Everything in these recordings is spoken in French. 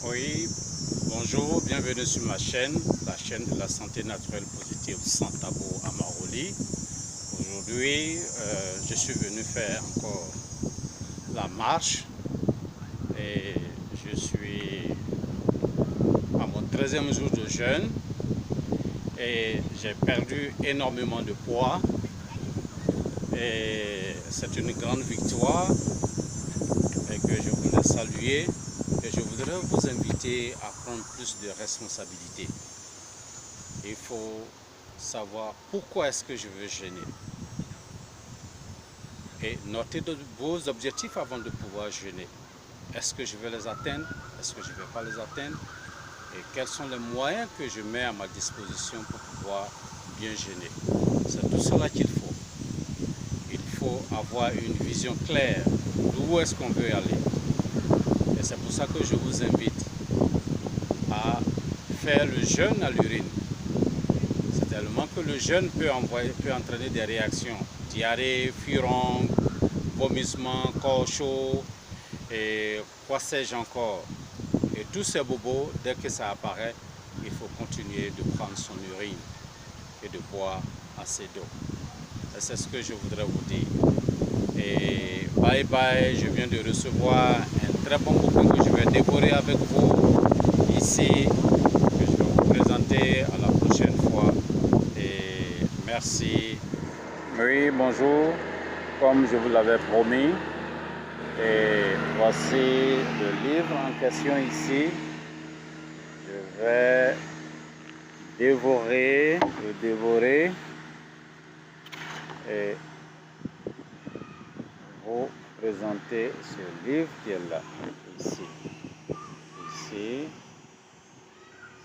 Oui, bonjour, bienvenue sur ma chaîne, la chaîne de la santé naturelle positive sans tabou à Maroli. Aujourd'hui, je suis venu faire encore la marche et je suis à mon 13e jour de jeûne et j'ai perdu énormément de poids et c'est une grande victoire et que je voulais saluer et je voudrais vous inviter à prendre plus de responsabilités. Il faut savoir pourquoi est-ce que je veux jeûner et noter vos objectifs avant de pouvoir jeûner. Est-ce que je vais les atteindre? Est-ce que je ne vais pas les atteindre? Et quels sont les moyens que je mets à ma disposition pour pouvoir bien jeûner? C'est tout cela qu'il faut. Il faut avoir une vision claire d'où est-ce qu'on veut aller. Et c'est pour ça que je vous invite à faire le jeûne à l'urine. C'est tellement que le jeûne peut entraîner des réactions. Diarrhée, furon, vomissement, corps chaud et quoi sais-je encore. Et tous ces bobos, dès que ça apparaît, il faut continuer de prendre son urine et de boire assez d'eau. C'est ce que je voudrais vous dire. Et bye bye, je viens de recevoir un très bon copain que je vais dévorer avec vous ici, que je vais vous présenter à la prochaine fois. Et merci. Oui, bonjour, comme je vous l'avais promis. Et voici le livre en question ici. Je vais le dévorer et vous présenter ce livre qui est là, ici. Ici,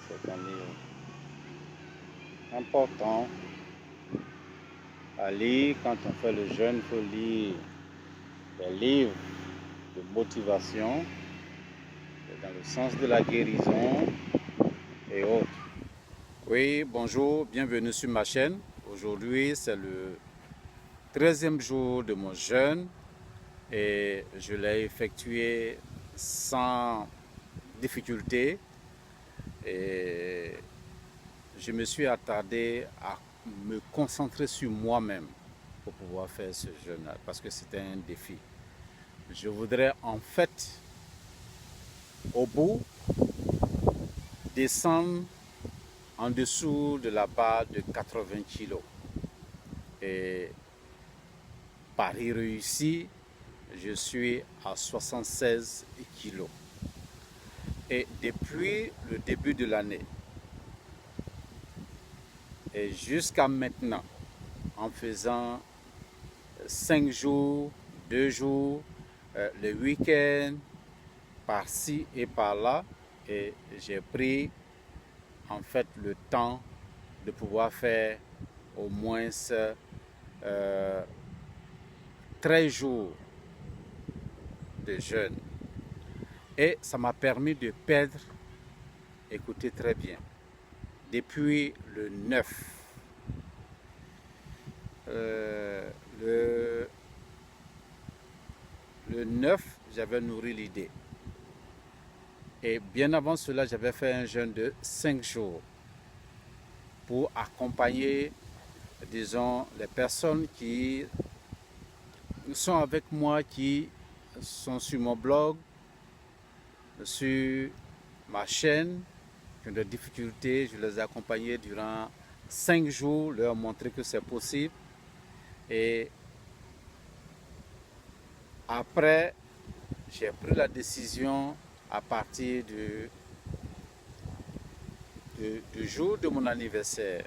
c'est un livre important à lire. Quand on fait le jeûne, il faut lire des livres de motivation dans le sens de la guérison et autres. Oui, bonjour, bienvenue sur ma chaîne. Aujourd'hui, c'est le 13e jour de mon jeûne et je l'ai effectué sans difficulté. Et je me suis attardé à me concentrer sur moi-même pour pouvoir faire ce jeûne parce que c'était un défi. Je voudrais en fait, au bout, descendre en dessous de la barre de 80 kg. Et pari réussi, je suis à 76 kg. Et depuis le début de l'année et jusqu'à maintenant, en faisant 5 jours, 2 jours, le week-end, par-ci et par-là, et j'ai pris en fait le temps de pouvoir faire au moins 13 jours de jeûne. Et ça m'a permis de perdre, écoutez très bien, depuis le 9. Le 9, j'avais nourri l'idée. Et bien avant cela, j'avais fait un jeûne de 5 jours pour accompagner, disons, les personnes qui sont avec moi, qui sont sur mon blog, sur ma chaîne, qui ont des difficultés. Je les ai accompagnés durant 5 jours, leur montrer que c'est possible. Et après, j'ai pris la décision à partir du jour de mon anniversaire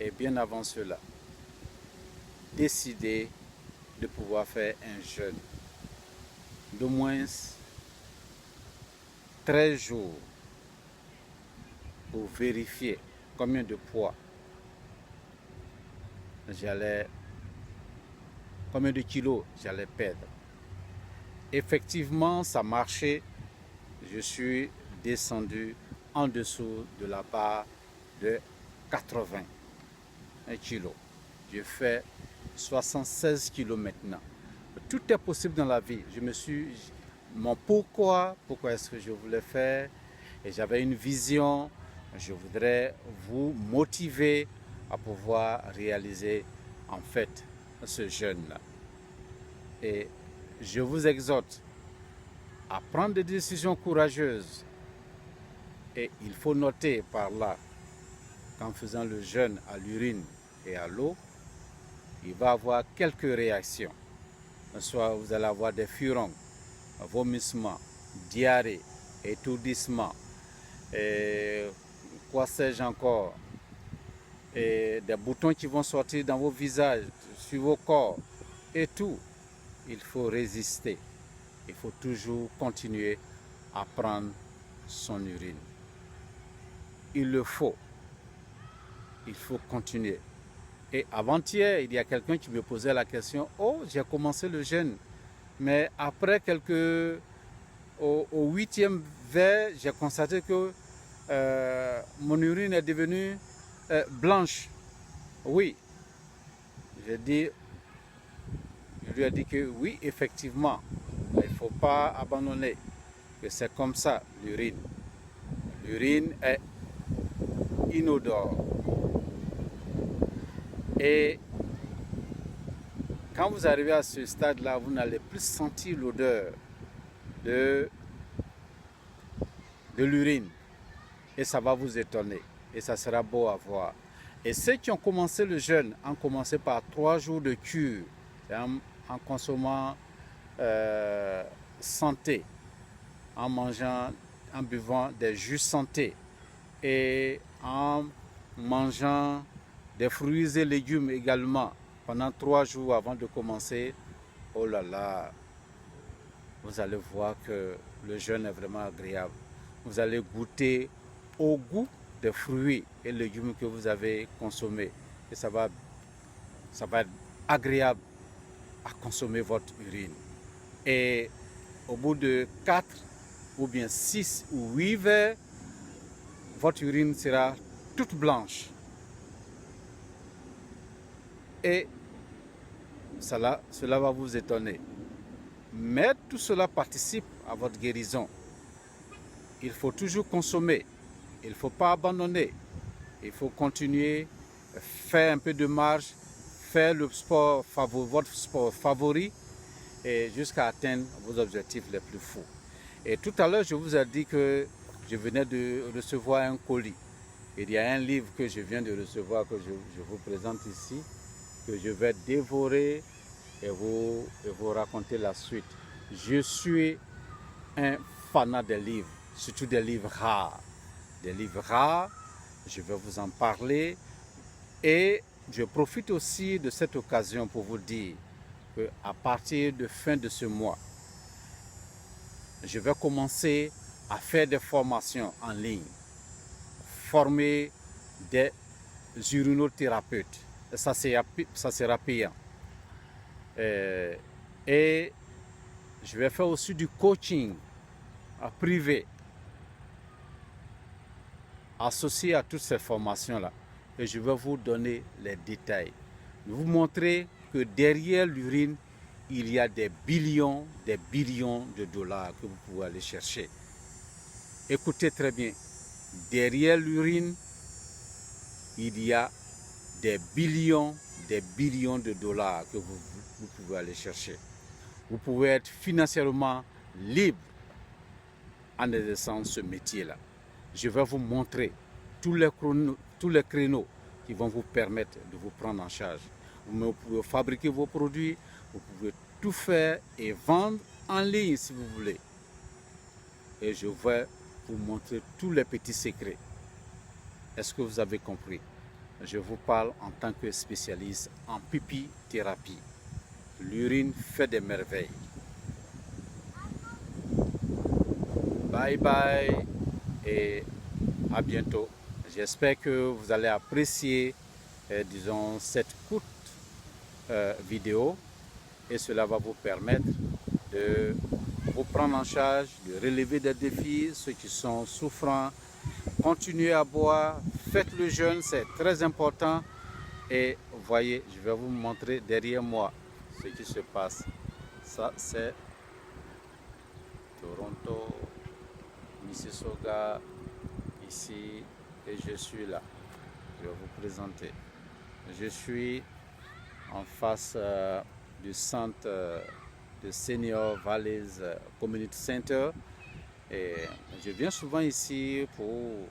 et bien avant cela, décider de pouvoir faire un jeûne d'au moins 13 jours pour vérifier combien de poids combien de kilos j'allais perdre. Effectivement, ça marchait. Je suis descendu en dessous de la barre de 80 kilos. Je fais 76 kilos maintenant. Tout est possible dans la vie. mon pourquoi est-ce que je voulais faire. Et j'avais une vision. Je voudrais vous motiver à pouvoir réaliser en fait ce jeûne-là. Et je vous exhorte à prendre des décisions courageuses. Et il faut noter par là qu'en faisant le jeûne à l'urine et à l'eau, il va y avoir quelques réactions. Soit vous allez avoir des furongs, vomissements, diarrhée, étourdissement, et quoi sais-je encore, et des boutons qui vont sortir dans vos visages, sur vos corps, et tout. Il faut résister. Il faut toujours continuer à prendre son urine. Il le faut. Il faut continuer. Et avant-hier, il y a quelqu'un qui me posait la question, « Oh, j'ai commencé le jeûne, mais après au 8e verre, j'ai constaté que mon urine est devenue blanche. » Oui, je lui ai dit que oui, effectivement, il ne faut pas abandonner, que c'est comme ça l'urine. L'urine est inodore. Et quand vous arrivez à ce stade-là, vous n'allez plus sentir l'odeur de l'urine. Et ça va vous étonner. Et ça sera beau à voir. Et ceux qui ont commencé le jeûne ont commencé par 3 jours de cure, en consommant santé, en mangeant, en buvant des jus santé et en mangeant des fruits et légumes également pendant 3 jours avant de commencer. Oh là là, vous allez voir que le jeûne est vraiment agréable. Vous allez goûter au goût des fruits et légumes que vous avez consommés. Et ça va être agréable à consommer votre urine. Et au bout de 4 ou bien 6 ou 8 verres, votre urine sera toute blanche. Et cela va vous étonner. Mais tout cela participe à votre guérison. Il faut toujours consommer. Il ne faut pas abandonner. Il faut continuer, faire un peu de marche, faire le sport votre sport favori et jusqu'à atteindre vos objectifs les plus fous. Et tout à l'heure, je vous ai dit que je venais de recevoir un colis. Il y a un livre que je viens de recevoir, que je vous présente ici, que je vais dévorer et vous raconter la suite. Je suis un fanat des livres, surtout des livres rares. Des livres rares, je vais vous en parler. Et je profite aussi de cette occasion pour vous dire qu'à partir de fin de ce mois, je vais commencer à faire des formations en ligne, former des urinothérapeutes. Ça sera payant. Et je vais faire aussi du coaching privé associé à toutes ces formations-là. Et je vais vous donner les détails. Vous montrer que derrière l'urine, il y a des billions de dollars que vous pouvez aller chercher. Écoutez très bien. Derrière l'urine, il y a des billions de dollars que vous pouvez aller chercher. Vous pouvez être financièrement libre en exerçant ce métier-là. Je vais vous montrer tous les créneaux qui vont vous permettre de vous prendre en charge. Vous pouvez fabriquer vos produits, vous pouvez tout faire et vendre en ligne si vous voulez. Et je vais vous montrer tous les petits secrets. Est-ce que vous avez compris? Je vous parle en tant que spécialiste en pipi-thérapie. L'urine fait des merveilles. Bye bye et à bientôt. J'espère que vous allez apprécier, disons, cette courte vidéo et cela va vous permettre de vous prendre en charge, de relever des défis, ceux qui sont souffrants. Continuez à boire, faites le jeûne, c'est très important. Et voyez, je vais vous montrer derrière moi ce qui se passe. Ça, c'est Toronto, Mississauga, ici, et je suis là. Je vais vous présenter. Je suis en face du centre de Senior Valleys Community Center. Et je viens souvent ici pour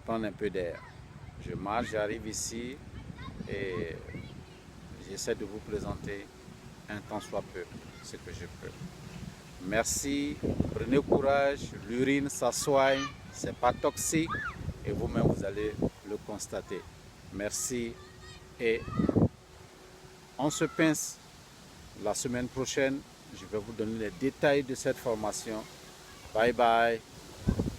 prendre un peu d'air. Je marche, j'arrive ici et j'essaie de vous présenter un tant soit peu ce que je peux. Merci, prenez courage, l'urine ça soigne, c'est pas toxique et vous-même vous allez le constater. Merci et on se pince la semaine prochaine. Je vais vous donner les détails de cette formation. Bye bye.